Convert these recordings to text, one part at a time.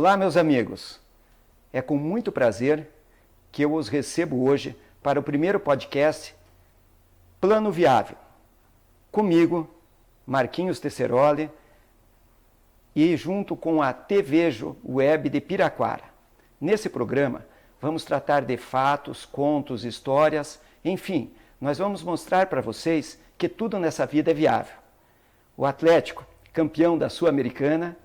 Olá, meus amigos. É com muito prazer que eu os recebo hoje para o primeiro podcast Plano Viável. Comigo, Marquinhos Tesseroli, e junto com a TV Web de Piraquara. Nesse programa, vamos tratar de fatos, contos, histórias, enfim, nós vamos mostrar para vocês que tudo nessa vida é viável. O Atlético, campeão da Sul-Americana,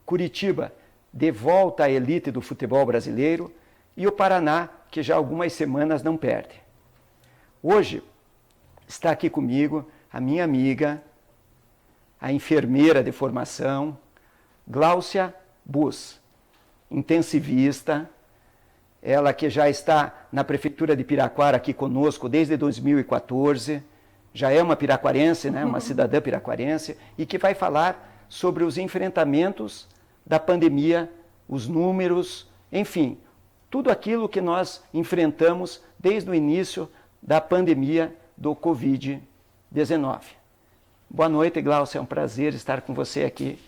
Curitiba, de volta à elite do futebol brasileiro, e o Paraná, que já há algumas semanas não perde. Hoje está aqui comigo a minha amiga, a enfermeira de formação, Gláucia Bus, intensivista, ela que já está na Prefeitura de Piraquara aqui conosco desde 2014, já é uma piraquarense, né, uma cidadã piraquarense, e que vai falar sobre os enfrentamentos da pandemia, os números, enfim, tudo aquilo que nós enfrentamos desde o início da pandemia do Covid-19. Boa noite, Gláucia, é um prazer estar com você aqui.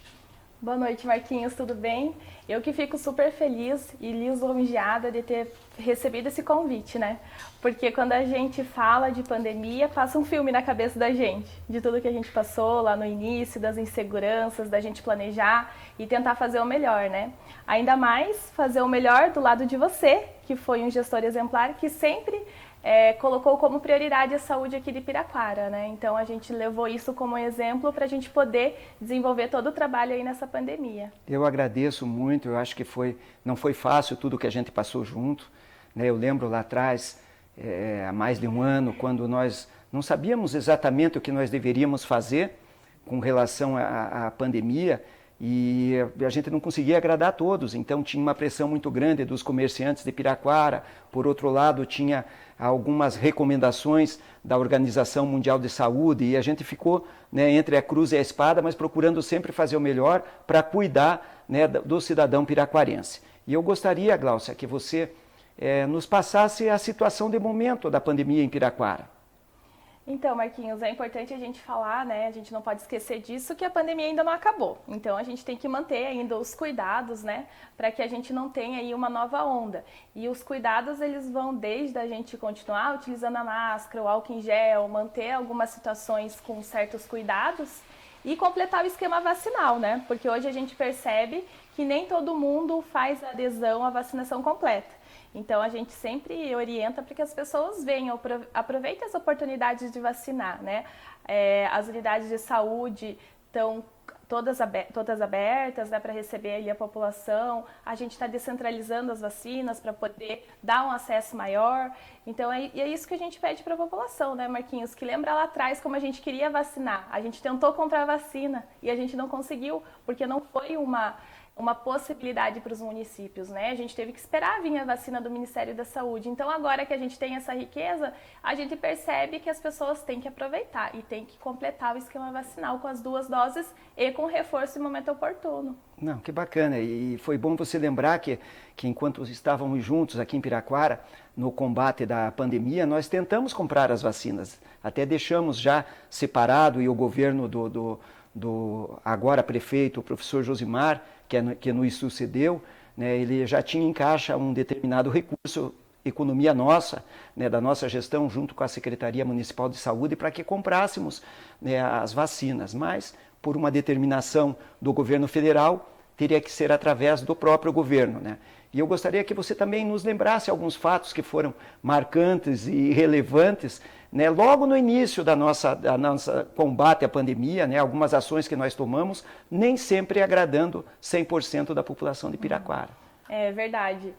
Boa noite, Marquinhos, tudo bem? Eu que fico super feliz e lisonjeada de ter recebido esse convite, né? Porque quando a gente fala de pandemia, passa um filme na cabeça da gente, de tudo que a gente passou lá no início, das inseguranças, da gente planejar e tentar fazer o melhor, né? Ainda mais fazer o melhor do lado de você, que foi um gestor exemplar que sempre colocou como prioridade a saúde aqui de Piraquara, né? Então a gente levou isso como exemplo para a gente poder desenvolver todo o trabalho aí nessa pandemia. Eu agradeço muito, eu acho que não foi fácil tudo que a gente passou junto, né? Eu lembro lá atrás, há mais de um ano, quando nós não sabíamos exatamente o que nós deveríamos fazer com relação à pandemia, e a gente não conseguia agradar a todos, então tinha uma pressão muito grande dos comerciantes de Piraquara. Por outro lado, tinha algumas recomendações da Organização Mundial de Saúde, e a gente ficou, né, entre a cruz e a espada, mas procurando sempre fazer o melhor para cuidar, né, do cidadão piraquarense. E eu gostaria, Gláucia, que você nos passasse a situação de momento da pandemia em Piraquara. Então, Marquinhos, é importante a gente falar, né? A gente não pode esquecer disso, que a pandemia ainda não acabou. Então, a gente tem que manter ainda os cuidados, né? Para que a gente não tenha aí uma nova onda. E os cuidados, eles vão desde a gente continuar utilizando a máscara, o álcool em gel, manter algumas situações com certos cuidados e completar o esquema vacinal, né? Porque hoje a gente percebe que nem todo mundo faz adesão à vacinação completa. Então, a gente sempre orienta para que as pessoas venham, aproveitem as oportunidades de vacinar, né? As unidades de saúde estão todas abertas, né, para receber ali a população. A gente está descentralizando as vacinas para poder dar um acesso maior. Então, é isso que a gente pede para a população, né, Marquinhos? Que lembra lá atrás como a gente queria vacinar. A gente tentou comprar vacina e a gente não conseguiu, porque não foi uma possibilidade para os municípios, né? A gente teve que esperar vir a vacina do Ministério da Saúde. Então, agora que a gente tem essa riqueza, a gente percebe que as pessoas têm que aproveitar e têm que completar o esquema vacinal com as 2 doses e com reforço em momento oportuno. Não, que bacana. E foi bom você lembrar que enquanto estávamos juntos aqui em Piraquara, no combate da pandemia, nós tentamos comprar as vacinas. Até deixamos já separado, e o governo do agora prefeito, o professor Josimar, que nos sucedeu, né, ele já tinha em caixa um determinado recurso, economia nossa, né, da nossa gestão, junto com a Secretaria Municipal de Saúde, para que comprássemos, né, as vacinas. Mas, por uma determinação do governo federal, teria que ser através do próprio governo, né? E eu gostaria que você também nos lembrasse alguns fatos que foram marcantes e relevantes, né, logo no início da nossa combate à pandemia, né, algumas ações que nós tomamos, nem sempre agradando 100% da população de Piraquara. É verdade.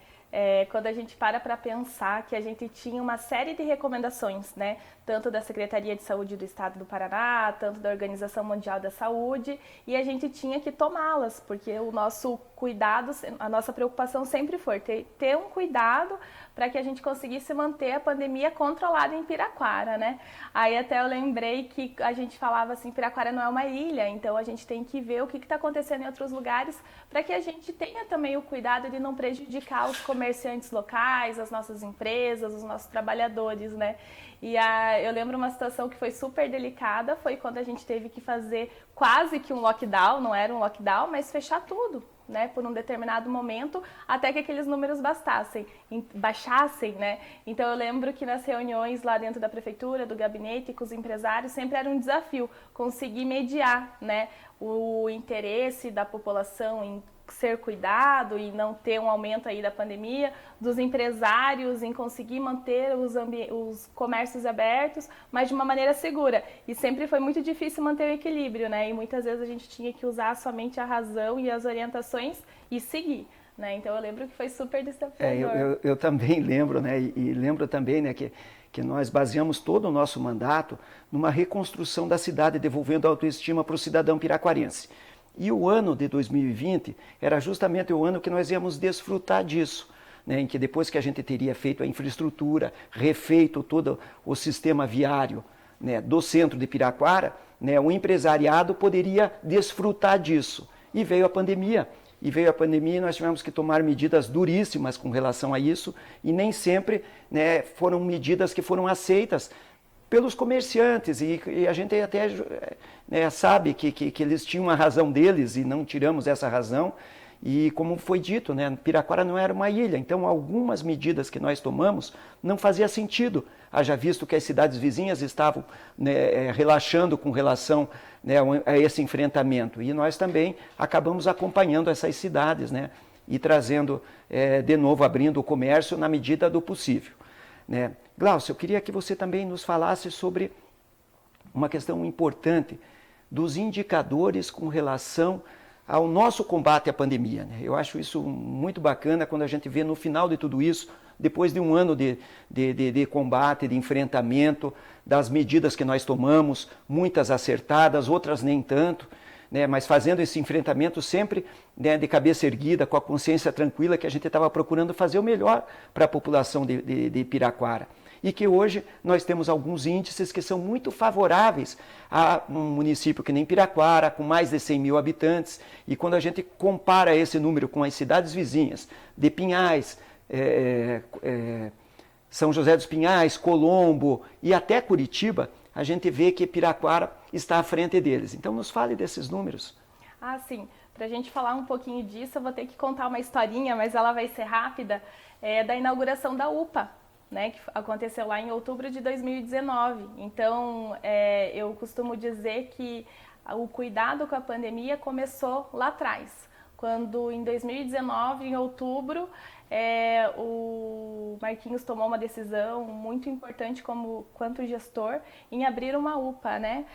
Quando a gente para pensar que a gente tinha uma série de recomendações, né, tanto da Secretaria de Saúde do Estado do Paraná, tanto da Organização Mundial da Saúde, e a gente tinha que tomá-las, porque o nosso cuidado, a nossa preocupação sempre foi ter um cuidado para que a gente conseguisse manter a pandemia controlada em Piraquara, né? Aí até eu lembrei que a gente falava assim, Piraquara não é uma ilha, então a gente tem que ver o que está acontecendo em outros lugares para que a gente tenha também o cuidado de não prejudicar os comerciantes locais, as nossas empresas, os nossos trabalhadores, né? E eu lembro uma situação que foi super delicada, foi quando a gente teve que fazer quase que um lockdown, não era um lockdown, mas fechar tudo. né, por um determinado momento, até que aqueles números baixassem, né? Então eu lembro que nas reuniões lá dentro da prefeitura, do gabinete, com os empresários, sempre era um desafio conseguir mediar, né, o interesse da população em ser cuidado e não ter um aumento aí da pandemia, dos empresários em conseguir manter os comércios abertos, mas de uma maneira segura. E sempre foi muito difícil manter o equilíbrio, né? E muitas vezes a gente tinha que usar somente a razão e as orientações e seguir, né? Então eu lembro que foi super desafiador. Eu também lembro, né? E lembro também, né, que nós baseamos todo o nosso mandato numa reconstrução da cidade, devolvendo a autoestima para o cidadão piraquarense. E o ano de 2020 era justamente o ano que nós íamos desfrutar disso, né, em que depois que a gente teria feito a infraestrutura, refeito todo o sistema viário, né, do centro de Piraquara, né, o empresariado poderia desfrutar disso. E veio a pandemia. E nós tivemos que tomar medidas duríssimas com relação a isso, e nem sempre, né, foram medidas que foram aceitas pelos comerciantes, e a gente até, né, sabe que eles tinham a razão deles e não tiramos essa razão. E como foi dito, né, Piraquara não era uma ilha, então algumas medidas que nós tomamos não fazia sentido, haja visto que as cidades vizinhas estavam, né, relaxando com relação, né, a esse enfrentamento. E nós também acabamos acompanhando essas cidades, né, e trazendo, de novo, abrindo o comércio na medida do possível, né. Glaucio, eu queria que você também nos falasse sobre uma questão importante dos indicadores com relação ao nosso combate à pandemia, né? Eu acho isso muito bacana quando a gente vê no final de tudo isso, depois de um ano de combate, de enfrentamento, das medidas que nós tomamos, muitas acertadas, outras nem tanto, né? Mas fazendo esse enfrentamento sempre, né, de cabeça erguida, com a consciência tranquila, que a gente estava procurando fazer o melhor para a população de Piraquara. E que hoje nós temos alguns índices que são muito favoráveis a um município que nem Piraquara, com mais de 100 mil habitantes. E quando a gente compara esse número com as cidades vizinhas de Pinhais, São José dos Pinhais, Colombo e até Curitiba, a gente vê que Piraquara está à frente deles. Então nos fale desses números. Ah, sim. Para a gente falar um pouquinho disso, eu vou ter que contar uma historinha, mas ela vai ser rápida, da inauguração da UPA, né, que aconteceu lá em outubro de 2019. Então, eu costumo dizer que o cuidado com a pandemia começou lá atrás, quando em 2019, em outubro, o Marquinhos tomou uma decisão muito importante quanto gestor em abrir uma UPA, né?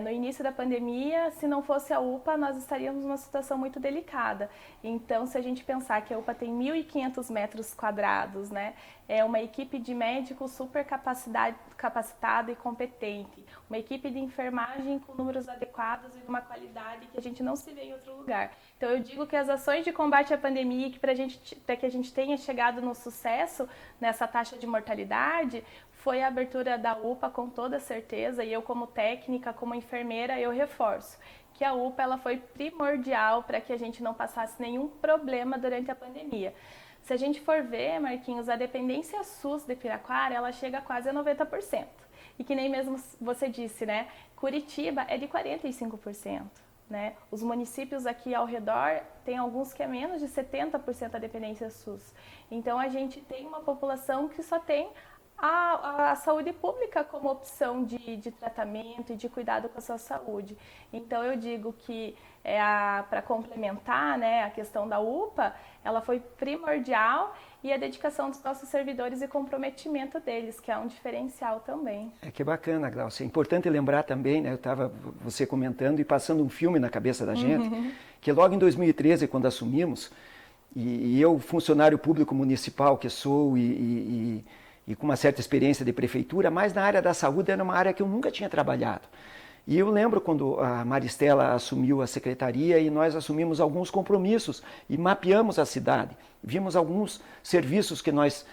No início da pandemia, se não fosse a UPA, nós estaríamos numa situação muito delicada. Então, se a gente pensar que a UPA tem 1.500 metros quadrados, né? É uma equipe de médicos super capacitada e competente, uma equipe de enfermagem com números adequados e uma qualidade que a gente não se vê em outro lugar. Então, eu digo que as ações de combate à pandemia, para que a gente tenha chegado no sucesso nessa taxa de mortalidade, foi a abertura da UPA com toda certeza, e eu como técnica, como enfermeira, eu reforço que a UPA ela foi primordial para que a gente não passasse nenhum problema durante a pandemia. Se a gente for ver, Marquinhos, a dependência SUS de Piraquara, ela chega a quase a 90%. E que nem mesmo você disse, né? Curitiba é de 45%. Né? Os municípios aqui ao redor tem alguns que é menos de 70% a dependência SUS. Então a gente tem uma população que só tem a saúde pública como opção de tratamento e de cuidado com a sua saúde. Então eu digo que para complementar, né, a questão da UPA, ela foi primordial, e a dedicação dos nossos servidores e comprometimento deles, que é um diferencial também. Que bacana, Glaucia. É importante lembrar também, né, eu estava você comentando e passando um filme na cabeça da gente, que logo em 2013, quando assumimos, e eu, funcionário público municipal que sou e com uma certa experiência de prefeitura, mas na área da saúde era uma área que eu nunca tinha trabalhado. E eu lembro quando a Maristela assumiu a secretaria e nós assumimos alguns compromissos e mapeamos a cidade. Vimos alguns serviços que nós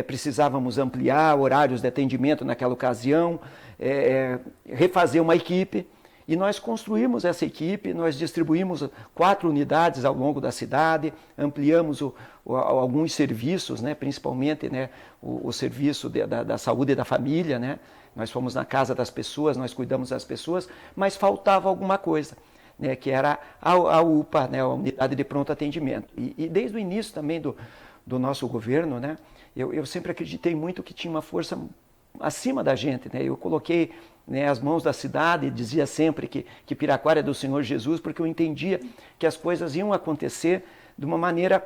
precisávamos ampliar, horários de atendimento naquela ocasião, refazer uma equipe. E nós construímos essa equipe, nós distribuímos 4 unidades ao longo da cidade, ampliamos alguns serviços, né, principalmente, né, o serviço da saúde e da família, né? Nós fomos na casa das pessoas, nós cuidamos das pessoas, mas faltava alguma coisa. né, que era a UPA, né, a Unidade de Pronto Atendimento. E desde o início também do nosso governo, né, eu sempre acreditei muito que tinha uma força acima da gente, né? Eu coloquei, né, as mãos da cidade, dizia sempre que Piraquara é do Senhor Jesus, porque eu entendia que as coisas iam acontecer de uma maneira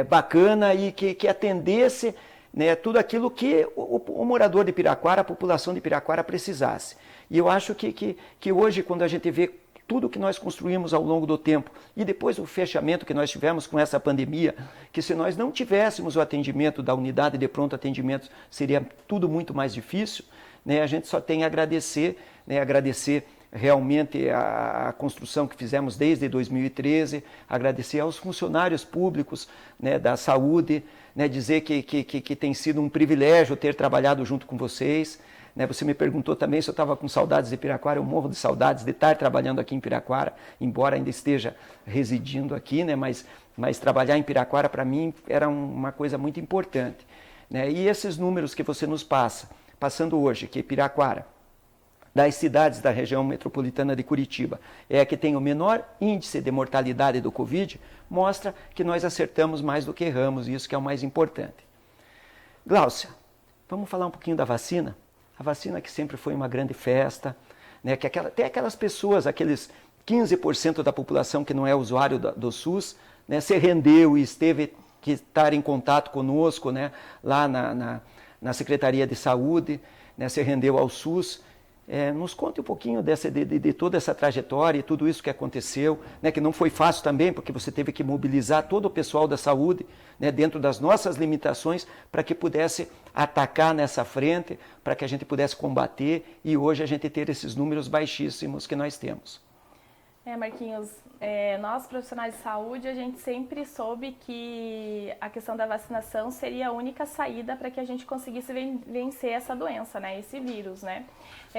bacana e que atendesse, né, tudo aquilo que o morador de Piraquara, a população de Piraquara precisasse. E eu acho que hoje, quando a gente vê tudo que nós construímos ao longo do tempo e depois o fechamento que nós tivemos com essa pandemia, que se nós não tivéssemos o atendimento da unidade de pronto atendimento, seria tudo muito mais difícil, né? A gente só tem a agradecer, né? Agradecer realmente a construção que fizemos desde 2013, agradecer aos funcionários públicos, né, da saúde, né, dizer que tem sido um privilégio ter trabalhado junto com vocês. Você me perguntou também se eu estava com saudades de Piraquara. Eu morro de saudades de estar trabalhando aqui em Piraquara, embora ainda esteja residindo aqui, né? Mas trabalhar em Piraquara para mim era uma coisa muito importante, né? E esses números que você nos passando hoje, que Piraquara, das cidades da região metropolitana de Curitiba, é a que tem o menor índice de mortalidade do Covid, mostra que nós acertamos mais do que erramos, e isso que é o mais importante. Gláucia, vamos falar um pouquinho da vacina? A vacina que sempre foi uma grande festa, né? Que até aquelas pessoas, aqueles 15% da população que não é usuário do SUS, né, se rendeu e esteve que estar em contato conosco, né, lá na Secretaria de Saúde, né, se rendeu ao SUS. Nos conte um pouquinho de toda essa trajetória e tudo isso que aconteceu, né, que não foi fácil também, porque você teve que mobilizar todo o pessoal da saúde, né, dentro das nossas limitações, para que pudesse atacar nessa frente, para que a gente pudesse combater e hoje a gente ter esses números baixíssimos que nós temos. Marquinhos, nós profissionais de saúde, a gente sempre soube que a questão da vacinação seria a única saída para que a gente conseguisse vencer essa doença, né, esse vírus, né?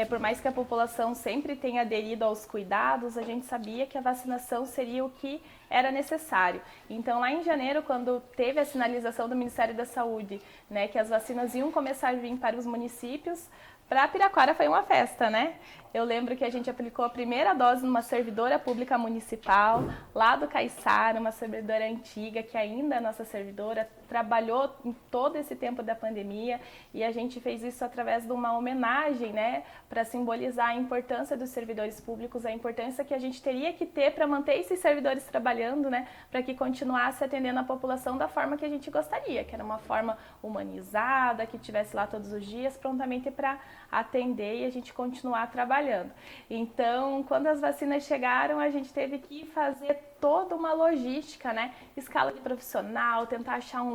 Por mais que a população sempre tenha aderido aos cuidados, a gente sabia que a vacinação seria o que era necessário. Então, lá em janeiro, quando teve a sinalização do Ministério da Saúde, né, que as vacinas iam começar a vir para os municípios, para Piraquara foi uma festa, né? Eu lembro que a gente aplicou a primeira dose numa servidora pública municipal, lá do Caiçara, uma servidora antiga, que ainda é nossa servidora, trabalhou em todo esse tempo da pandemia, e a gente fez isso através de uma homenagem, né, para simbolizar a importância dos servidores públicos, a importância que a gente teria que ter para manter esses servidores trabalhando, né, para que continuasse atendendo a população da forma que a gente gostaria, que era uma forma humanizada, que estivesse lá todos os dias, prontamente para atender e a gente continuar trabalhando. Então, quando as vacinas chegaram, a gente teve que fazer toda uma logística, né? Escala de profissional, tentar achar um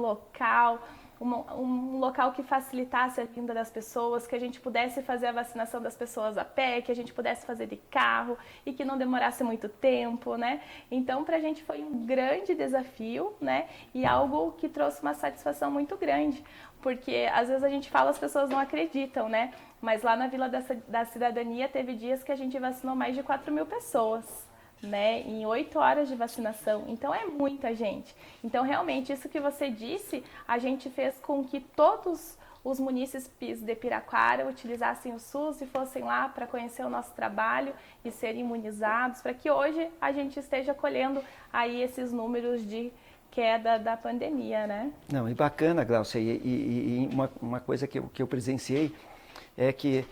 local que facilitasse a vinda das pessoas, que a gente pudesse fazer a vacinação das pessoas a pé, que a gente pudesse fazer de carro e que não demorasse muito tempo, né? Então, pra gente foi um grande desafio, né? E algo que trouxe uma satisfação muito grande, porque às vezes a gente fala, as pessoas não acreditam, né? Mas lá na Vila da Cidadania teve dias que a gente vacinou mais de 4.000 pessoas, né, em 8 horas de vacinação. Então é muita gente. Então realmente isso que você disse, a gente fez com que todos os munícipes de Piraquara utilizassem o SUS e fossem lá para conhecer o nosso trabalho e serem imunizados, para que hoje a gente esteja colhendo aí esses números de queda da pandemia, né? Não, e bacana, Gláucia, e uma coisa que eu presenciei é que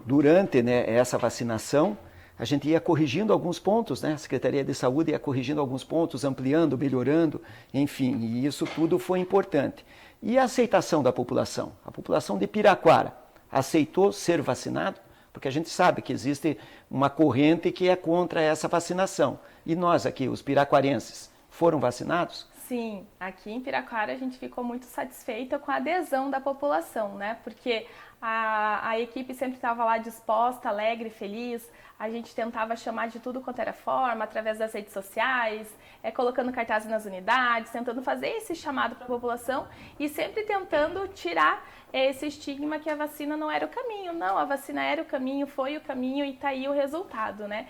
durante, né, essa vacinação, a gente ia corrigindo alguns pontos, né? A Secretaria de Saúde ia corrigindo alguns pontos, ampliando, melhorando, enfim, e isso tudo foi importante. E a aceitação da população? A população de Piraquara aceitou ser vacinado? Porque a gente sabe que existe uma corrente que é contra essa vacinação. E nós aqui, os piraquarenses, foram vacinados? Sim, aqui em Piraquara a gente ficou muito satisfeita com a adesão da população, né? Porque a equipe sempre estava lá disposta, alegre, feliz. A gente tentava chamar de tudo quanto era forma, através das redes sociais, colocando cartazes nas unidades, tentando fazer esse chamado para a população e sempre tentando tirar esse estigma que a vacina não era o caminho. Não, a vacina era o caminho, foi o caminho e está aí o resultado, né?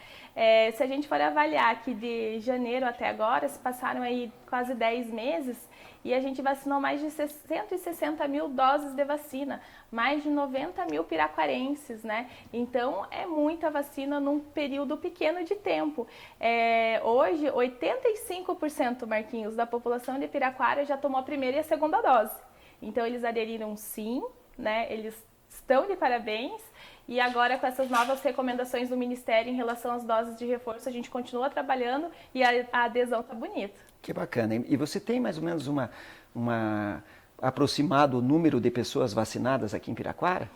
Se a gente for avaliar que de janeiro até agora, se passaram aí quase 10 meses, e a gente vacinou mais de 160 mil doses de vacina, mais de 90 mil piraquarenses, né? Então, é muita vacina num período pequeno de tempo. Hoje, 85%, Marquinhos, da população de Piraquara já tomou a primeira e a segunda dose. Então, eles aderiram sim, né? Eles estão de parabéns. E agora, com essas novas recomendações do Ministério em relação às doses de reforço, a gente continua trabalhando e a adesão está bonita. Que bacana. E você tem mais ou menos uma aproximado número de pessoas vacinadas aqui em Piraquara?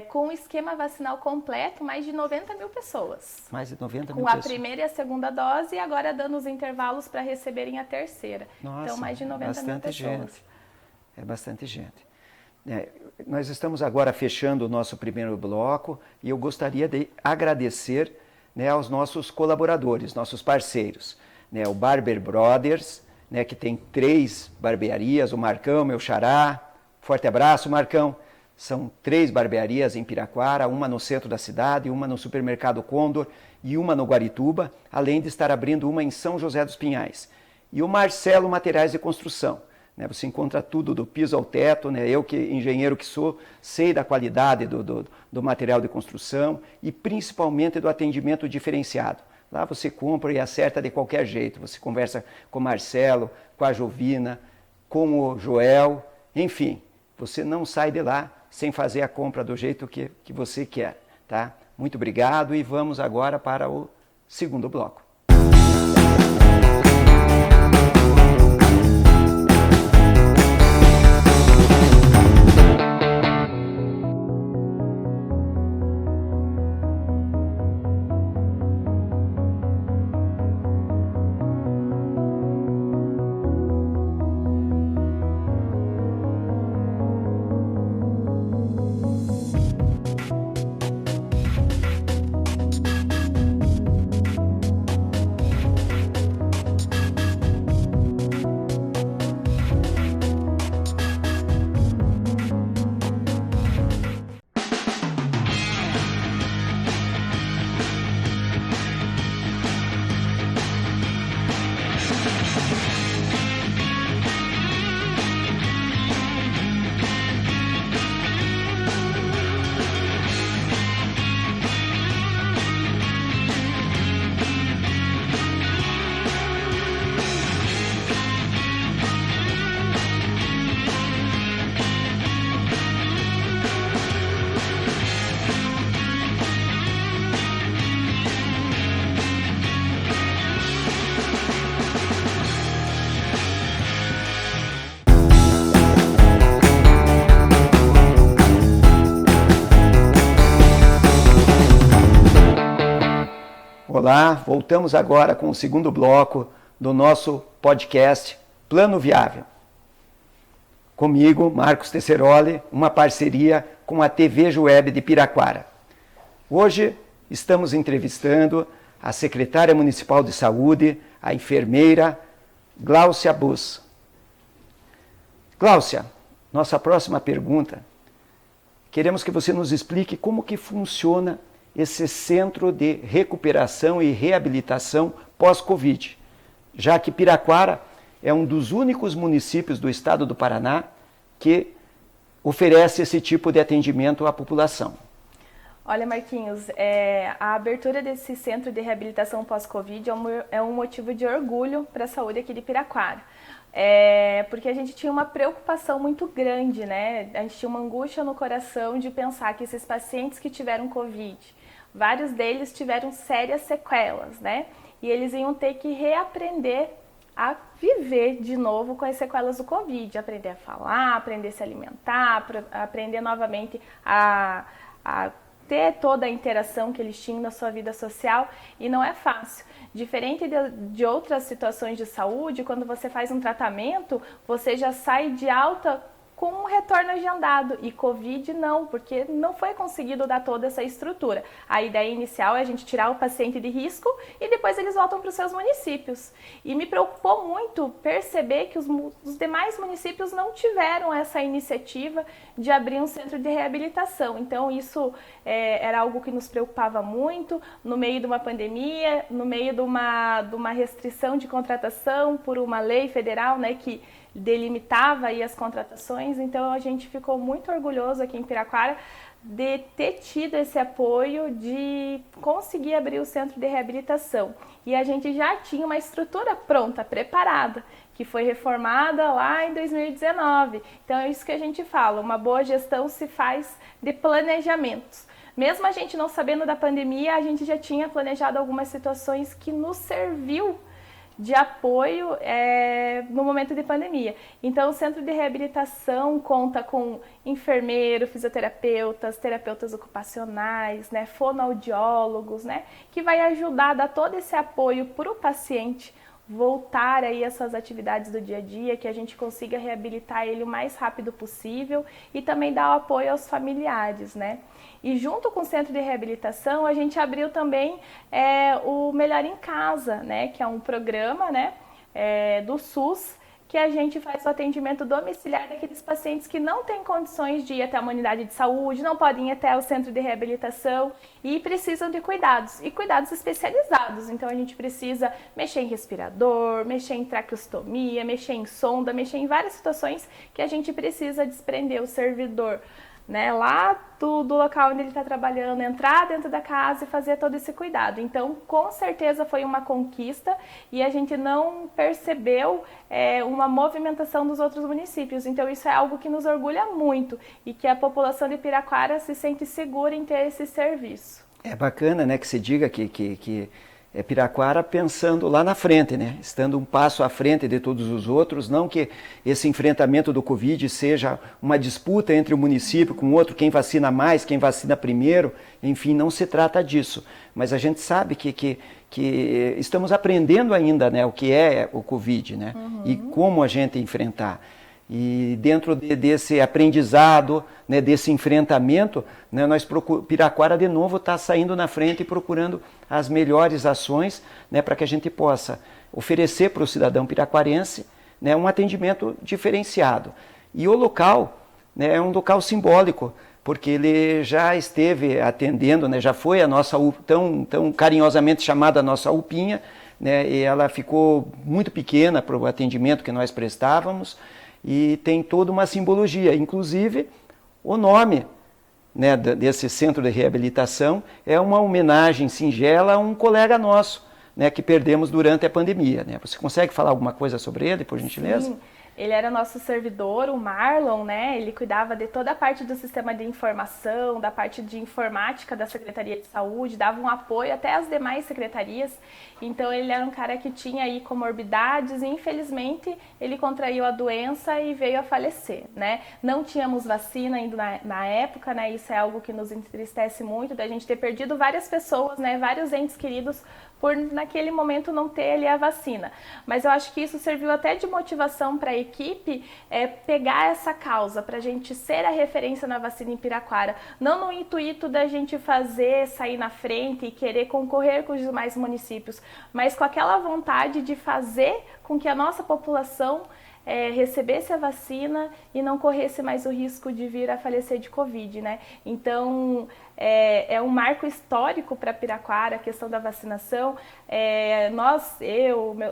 Com o esquema vacinal completo, mais de 90 mil pessoas. Mais de 90 mil Com pessoas. a primeira e a segunda dose e agora dando os intervalos para receberem a terceira. Nossa, então, mais de 90 mil pessoas. Gente. É bastante gente. Nós estamos agora fechando o nosso primeiro bloco e eu gostaria de agradecer, né, aos nossos colaboradores, nossos parceiros. Né, o Barber Brothers, né, que tem 3 barbearias, o Marcão, meu xará, forte abraço, Marcão. São 3 barbearias em Piraquara, uma no centro da cidade, uma no supermercado Condor e uma no Guarituba, além de estar abrindo uma em São José dos Pinhais. E o Marcelo Materiais de Construção. Você encontra tudo do piso ao teto, né? Eu, que engenheiro que sou, sei da qualidade do material de construção e principalmente do atendimento diferenciado. Lá você compra e acerta de qualquer jeito. Você conversa com o Marcelo, com a Jovina, com o Joel, enfim, você não sai de lá sem fazer a compra do jeito que você quer. Tá? Muito obrigado e vamos agora para o segundo bloco. Olá, voltamos agora com o segundo bloco do nosso podcast Plano Viável. Comigo, Marcos Tesseroli, uma parceria com a TV Jueb de Piraquara. Hoje estamos entrevistando a secretária municipal de saúde, a enfermeira Gláucia Bus. Gláucia, nossa próxima pergunta. Queremos que você nos explique como que funciona esse centro de recuperação e reabilitação pós-Covid, já que Piraquara é um dos únicos municípios do estado do Paraná que oferece esse tipo de atendimento à população. Olha, Marquinhos, a abertura desse centro de reabilitação pós-Covid é um motivo de orgulho para a saúde aqui de Piraquara. Porque a gente tinha uma preocupação muito grande, né? A gente tinha uma angústia no coração de pensar que esses pacientes que tiveram Covid, vários deles tiveram sérias sequelas, né? E eles iam ter que reaprender a viver de novo com as sequelas do Covid, aprender a falar, aprender a se alimentar, aprender novamente a ter toda a interação que eles tinham na sua vida social, e não é fácil. Diferente de outras situações de saúde, quando você faz um tratamento, você já sai de alta com um retorno agendado, e Covid não, porque não foi conseguido dar toda essa estrutura. A ideia inicial é a gente tirar o paciente de risco e depois eles voltam para os seus municípios. E me preocupou muito perceber que os demais municípios não tiveram essa iniciativa de abrir um centro de reabilitação. Então isso era algo que nos preocupava muito, no meio de uma pandemia, no meio de uma restrição de contratação por uma lei federal, né, que delimitava aí as contratações. Então a gente ficou muito orgulhoso aqui em Piraquara de ter tido esse apoio de conseguir abrir o centro de reabilitação. E a gente já tinha uma estrutura pronta, preparada, que foi reformada lá em 2019. Então é isso que a gente fala, uma boa gestão se faz de planejamentos. Mesmo a gente não sabendo da pandemia, a gente já tinha planejado algumas situações que nos serviu de apoio no momento de pandemia. Então, o centro de reabilitação conta com enfermeiro, fisioterapeutas, terapeutas ocupacionais, né, fonoaudiólogos, né, que vai ajudar a dar todo esse apoio para o paciente voltar aí às suas atividades do dia a dia, que a gente consiga reabilitar ele o mais rápido possível e também dar o apoio aos familiares, né? E junto com o centro de reabilitação, a gente abriu também o Melhor em Casa, né? Que é um programa, né, do SUS, que a gente faz o atendimento domiciliar daqueles pacientes que não têm condições de ir até uma unidade de saúde, não podem ir até o centro de reabilitação e precisam de cuidados, e cuidados especializados. Então a gente precisa mexer em respirador, mexer em traqueostomia, mexer em sonda, mexer em várias situações que a gente precisa desprender o servidor, né, lá do local onde ele está trabalhando, entrar dentro da casa e fazer todo esse cuidado. Então, com certeza foi uma conquista e a gente não percebeu uma movimentação dos outros municípios. Então, isso é algo que nos orgulha muito e que a população de Piraquara se sente segura em ter esse serviço. É bacana, né, que se diga que é Piraquara pensando lá na frente, né? Estando um passo à frente de todos os outros, não que esse enfrentamento do Covid seja uma disputa entre o município com o outro, quem vacina mais, quem vacina primeiro, enfim, não se trata disso. Mas a gente sabe que estamos aprendendo ainda, né, o que é o Covid, né? E como a gente enfrentar. E dentro desse aprendizado, né, desse enfrentamento, né, Piraquara de novo está saindo na frente e procurando as melhores ações, né, para que a gente possa oferecer para o cidadão piraquarense, né, um atendimento diferenciado. E o local, né, é um local simbólico, porque ele já esteve atendendo, né, já foi a nossa tão carinhosamente chamada a nossa UPinha, né, e ela ficou muito pequena para o atendimento que nós prestávamos, e tem toda uma simbologia, inclusive o nome, né, desse centro de reabilitação é uma homenagem singela a um colega nosso, né, que perdemos durante a pandemia, né? Você consegue falar alguma coisa sobre ele, por gentileza? Sim. Ele era nosso servidor, o Marlon, né? Ele cuidava de toda a parte do sistema de informação, da parte de informática da Secretaria de Saúde, dava um apoio até às demais secretarias. Então ele era um cara que tinha aí comorbidades e infelizmente ele contraiu a doença e veio a falecer, né? Não tínhamos vacina ainda na época, né? Isso é algo que nos entristece muito, da gente ter perdido várias pessoas, né? Vários entes queridos por naquele momento não ter ali a vacina. Mas eu acho que isso serviu até de motivação para a equipe pegar essa causa, para a gente ser a referência na vacina em Piraquara. Não no intuito da gente sair na frente e querer concorrer com os demais municípios, mas com aquela vontade de fazer com que a nossa população recebesse a vacina e não corresse mais o risco de vir a falecer de Covid, né? Então, é um marco histórico para Piraquara a questão da vacinação.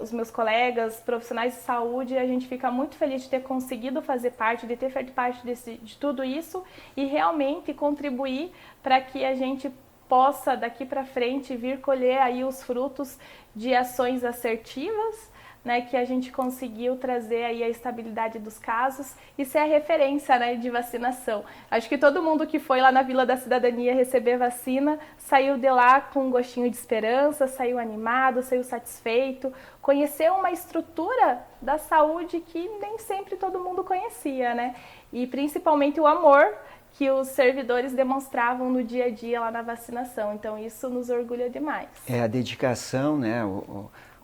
Os meus colegas profissionais de saúde, a gente fica muito feliz de ter conseguido fazer parte, de ter feito parte de tudo isso e realmente contribuir para que a gente possa, daqui para frente, vir colher aí os frutos de ações assertivas, né, que a gente conseguiu trazer aí a estabilidade dos casos e ser a referência, né, de vacinação. Acho que todo mundo que foi lá na Vila da Cidadania receber vacina saiu de lá com um gostinho de esperança, saiu animado, saiu satisfeito, conheceu uma estrutura da saúde que nem sempre todo mundo conhecia, né? E principalmente o amor que os servidores demonstravam no dia a dia lá na vacinação. Então isso nos orgulha demais. É a dedicação, né?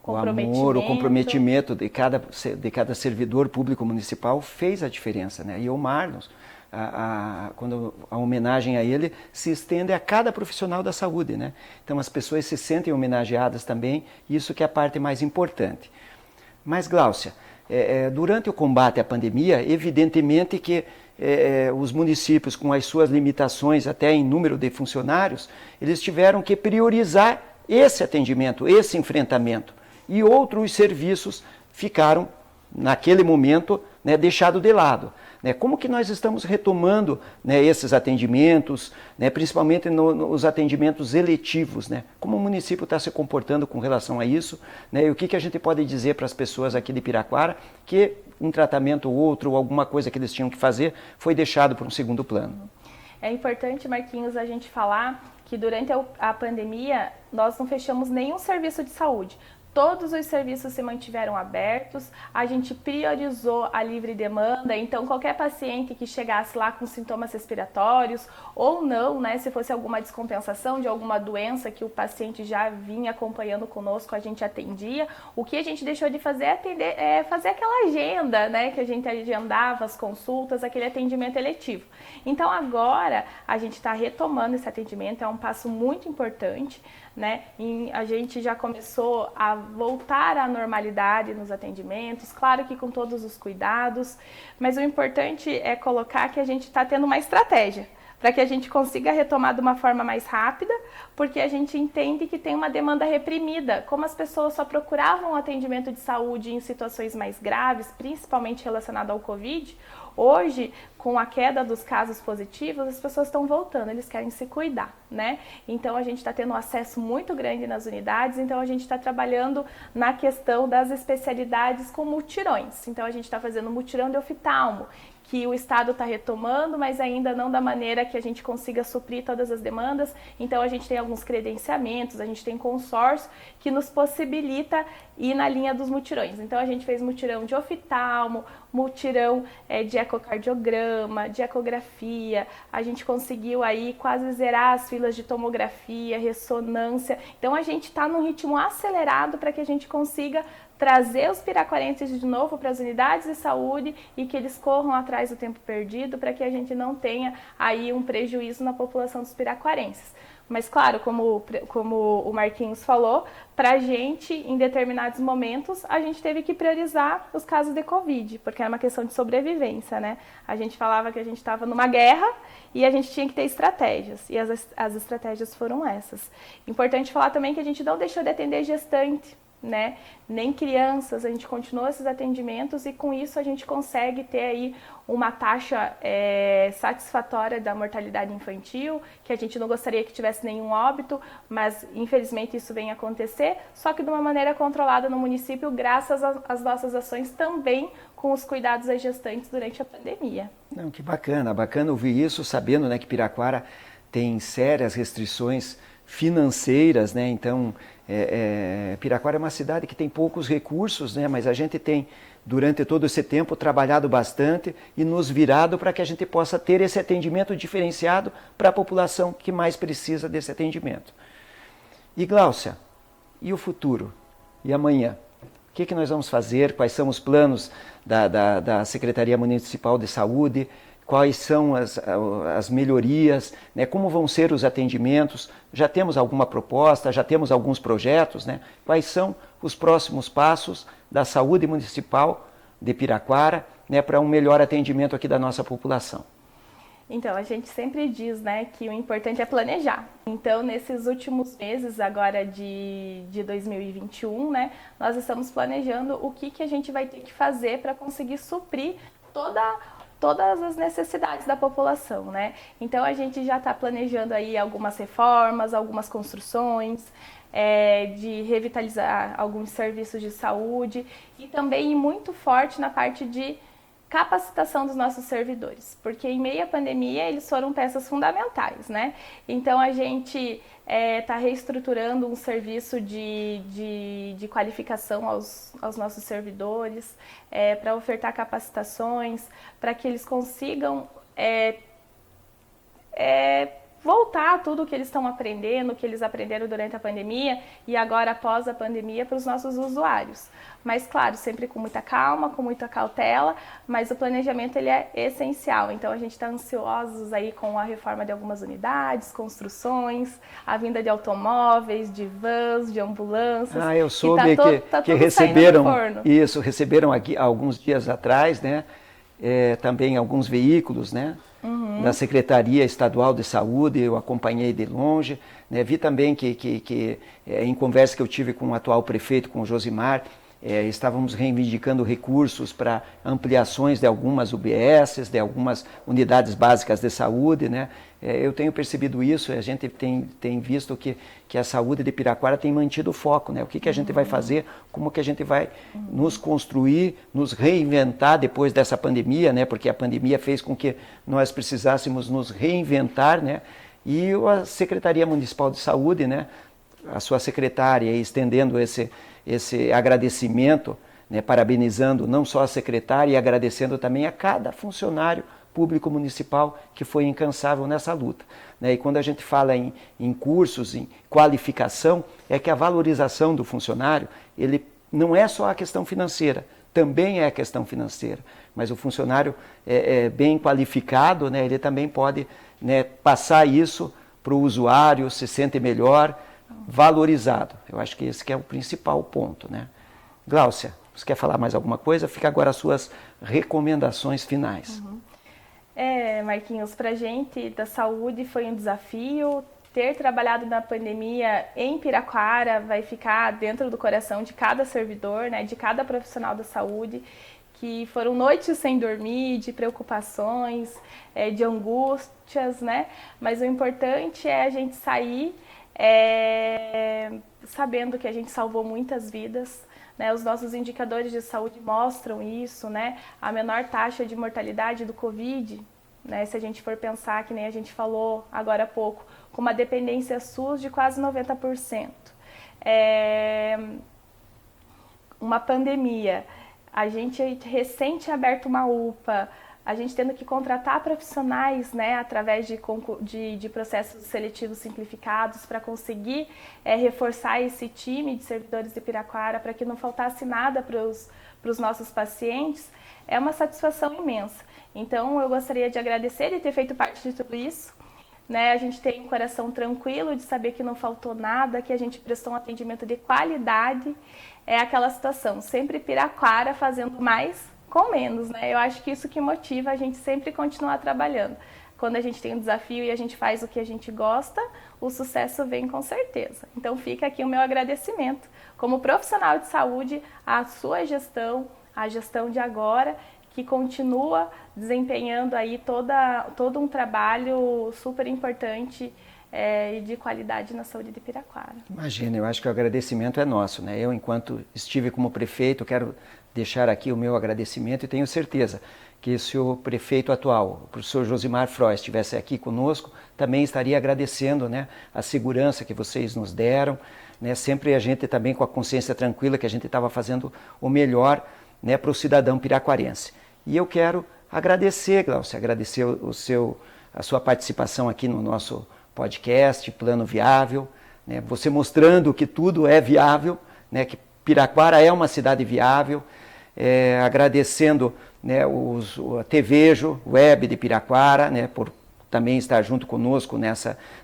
o comprometimento de cada servidor público municipal fez a diferença, né? E o Marlos, quando a homenagem a ele se estende a cada profissional da saúde, né? Então as pessoas se sentem homenageadas também, isso que é a parte mais importante. Mas, Gláucia, durante o combate à pandemia, evidentemente que os municípios, com as suas limitações até em número de funcionários, eles tiveram que priorizar esse atendimento, esse enfrentamento. E outros serviços ficaram, naquele momento, né, deixados de lado. Né? Como que nós estamos retomando, né, esses atendimentos, né, principalmente nos atendimentos eletivos? Né? Como o município está se comportando com relação a isso? Né? E o que a gente pode dizer para as pessoas aqui de Piraquara que um tratamento ou outro, ou alguma coisa que eles tinham que fazer, foi deixado para um segundo plano? É importante, Marquinhos, a gente falar que durante a pandemia nós não fechamos nenhum serviço de saúde. Todos os serviços se mantiveram abertos, a gente priorizou a livre demanda, então qualquer paciente que chegasse lá com sintomas respiratórios ou não, né, se fosse alguma descompensação de alguma doença que o paciente já vinha acompanhando conosco, a gente atendia. O que a gente deixou de fazer é fazer aquela agenda, né, que a gente agendava as consultas, aquele atendimento eletivo. Então agora a gente está retomando esse atendimento, é um passo muito importante, né? E a gente já começou a voltar à normalidade nos atendimentos, claro que com todos os cuidados, mas o importante é colocar que a gente está tendo uma estratégia para que a gente consiga retomar de uma forma mais rápida, porque a gente entende que tem uma demanda reprimida, como as pessoas só procuravam atendimento de saúde em situações mais graves, principalmente relacionado ao Covid. Hoje, com a queda dos casos positivos, as pessoas estão voltando, eles querem se cuidar, né? Então, a gente está tendo um acesso muito grande nas unidades, então a gente está trabalhando na questão das especialidades com mutirões. Então, a gente está fazendo mutirão de oftalmo, que o Estado está retomando, mas ainda não da maneira que a gente consiga suprir todas as demandas. Então, a gente tem alguns credenciamentos, a gente tem consórcio que nos possibilita ir na linha dos mutirões. Então, a gente fez mutirão de oftalmo, mutirão de ecocardiograma, de ecografia. A gente conseguiu aí quase zerar as filas de tomografia, ressonância. Então, a gente está num ritmo acelerado para que a gente consiga trazer os piraquarenses de novo para as unidades de saúde e que eles corram atrás do tempo perdido para que a gente não tenha aí um prejuízo na população dos piraquarenses. Mas claro, como o Marquinhos falou, para a gente, em determinados momentos, a gente teve que priorizar os casos de Covid, porque era uma questão de sobrevivência, né? A gente falava que a gente estava numa guerra e a gente tinha que ter estratégias, e as estratégias foram essas. Importante falar também que a gente não deixou de atender gestante, né? Nem crianças, a gente continuou esses atendimentos e com isso a gente consegue ter aí uma taxa satisfatória da mortalidade infantil, que a gente não gostaria que tivesse nenhum óbito, mas infelizmente isso vem acontecer, só que de uma maneira controlada no município, graças às nossas ações também com os cuidados às gestantes durante a pandemia. Não, que bacana, bacana ouvir isso, sabendo, né, que Piraquara tem sérias restrições financeiras, né? Então, Piraquara é uma cidade que tem poucos recursos, né? Mas a gente tem, durante todo esse tempo, trabalhado bastante e nos virado para que a gente possa ter esse atendimento diferenciado para a população que mais precisa desse atendimento. E, Gláucia, e o futuro? E amanhã? O que nós vamos fazer? Quais são os planos da Secretaria Municipal de Saúde? Quais são as melhorias, né? Como vão ser os atendimentos? Já temos alguma proposta, já temos alguns projetos, né? Quais são os próximos passos da saúde municipal de Piraquara, né, para um melhor atendimento aqui da nossa população? Então, a gente sempre diz, né, que o importante é planejar. Então, nesses últimos meses agora de 2021, né, nós estamos planejando o que a gente vai ter que fazer para conseguir suprir todas as necessidades da população, né? Então a gente já está planejando aí algumas reformas, algumas construções, de revitalizar alguns serviços de saúde e também muito forte na parte de capacitação dos nossos servidores, porque em meio à pandemia eles foram peças fundamentais, né? Então a gente está reestruturando um serviço de qualificação aos nossos servidores, para ofertar capacitações, para que eles consigam voltar tudo o que eles estão aprendendo, o que eles aprenderam durante a pandemia e agora após a pandemia para os nossos usuários. Mas, claro, sempre com muita calma, com muita cautela, mas o planejamento ele é essencial. Então, a gente está ansiosos aí com a reforma de algumas unidades, construções, a vinda de automóveis, de vans, de ambulâncias. Eu soube que receberam aqui alguns dias atrás, né, também alguns veículos, né, da Secretaria Estadual de Saúde, eu acompanhei de longe, né, vi também que em conversa que eu tive com o atual prefeito, com o Josimar, estávamos reivindicando recursos para ampliações de algumas UBSs, de algumas unidades básicas de saúde, né? Eu tenho percebido isso, a gente tem visto que a saúde de Piraquara tem mantido o foco, né? O que a gente vai fazer, como que a gente vai nos construir, nos reinventar depois dessa pandemia, né? Porque a pandemia fez com que nós precisássemos nos reinventar, né? E a Secretaria Municipal de Saúde, né? A sua secretária estendendo esse agradecimento, né, parabenizando não só a secretária e agradecendo também a cada funcionário público municipal que foi incansável nessa luta. Né? E quando a gente fala em cursos, em qualificação, é que a valorização do funcionário, ele não é só a questão financeira, também é a questão financeira, mas o funcionário bem qualificado, né, ele também pode, né, passar isso para o usuário, se sente melhor, valorizado. Eu acho que esse que é o principal ponto, né? Gláucia, você quer falar mais alguma coisa? Fica agora as suas recomendações finais. Marquinhos, para a gente da saúde foi um desafio. Ter trabalhado na pandemia em Piraquara vai ficar dentro do coração de cada servidor, né, de cada profissional da saúde, que foram noites sem dormir, de preocupações, de angústias, né? Mas o importante é a gente sair sabendo que a gente salvou muitas vidas, né? Os nossos indicadores de saúde mostram isso, né? A menor taxa de mortalidade do Covid, né? Se a gente for pensar, que nem a gente falou agora há pouco, com uma dependência SUS de quase 90%. Uma pandemia, a gente recém tinha aberto uma UPA, a gente tendo que contratar profissionais, né, através de processos seletivos simplificados para conseguir reforçar esse time de servidores de Piraquara para que não faltasse nada para os nossos pacientes, é uma satisfação imensa. Então, eu gostaria de agradecer e ter feito parte de tudo isso. Né? A gente tem um coração tranquilo de saber que não faltou nada, que a gente prestou um atendimento de qualidade. É aquela situação, sempre Piraquara fazendo mais com menos, né? Eu acho que isso que motiva a gente sempre continuar trabalhando. Quando a gente tem um desafio e a gente faz o que a gente gosta, o sucesso vem com certeza. Então fica aqui o meu agradecimento como profissional de saúde à sua gestão, à gestão de agora, que continua desempenhando aí todo um trabalho super importante e de qualidade na saúde de Piraquara. Imagina, eu acho que o agradecimento é nosso, né? Eu, enquanto estive como prefeito, quero deixar aqui o meu agradecimento e tenho certeza que se o prefeito atual, o professor Josimar Frois, estivesse aqui conosco, também estaria agradecendo, né, a segurança que vocês nos deram, né? Sempre a gente também com a consciência tranquila que a gente estava fazendo o melhor, né, para o cidadão piraquarense. E eu quero agradecer, Gláucia, agradecer a sua participação aqui no nosso podcast Plano Viável, né, você mostrando que tudo é viável, né, que Piraquara é uma cidade viável, agradecendo, né, a TVejo Web de Piraquara, né, por também estar junto conosco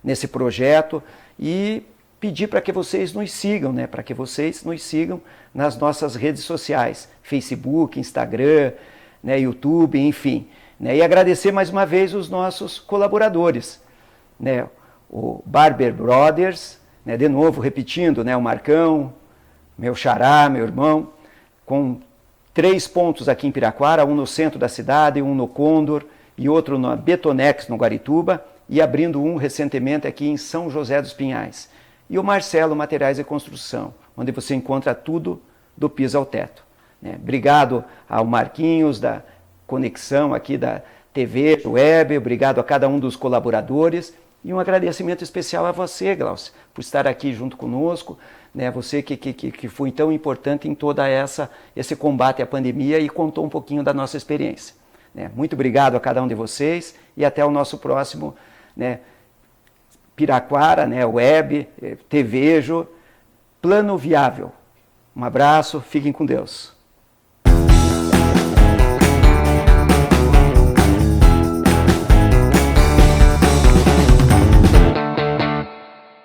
nesse projeto e pedir para que vocês nos sigam, né, para que vocês nos sigam nas nossas redes sociais, Facebook, Instagram, né, YouTube, enfim. Né, e agradecer mais uma vez os nossos colaboradores, né, o Barber Brothers, né, de novo repetindo, né, o Marcão, meu xará, meu irmão, com 3 pontos aqui em Piraquara, um no centro da cidade, um no Condor e outro na Betonex, no Guarituba, e abrindo um recentemente aqui em São José dos Pinhais. E o Marcelo Materiais e Construção, onde você encontra tudo do piso ao teto. Né? Obrigado ao Marquinhos da conexão aqui da TV Web, obrigado a cada um dos colaboradores e um agradecimento especial a você, Gláucia, por estar aqui junto conosco, né? Você que foi tão importante em toda esse combate à pandemia e contou um pouquinho da nossa experiência. Né? Muito obrigado a cada um de vocês e até o nosso próximo, né, Piraquara, né, web, TVejo, Plano Viável. Um abraço, fiquem com Deus.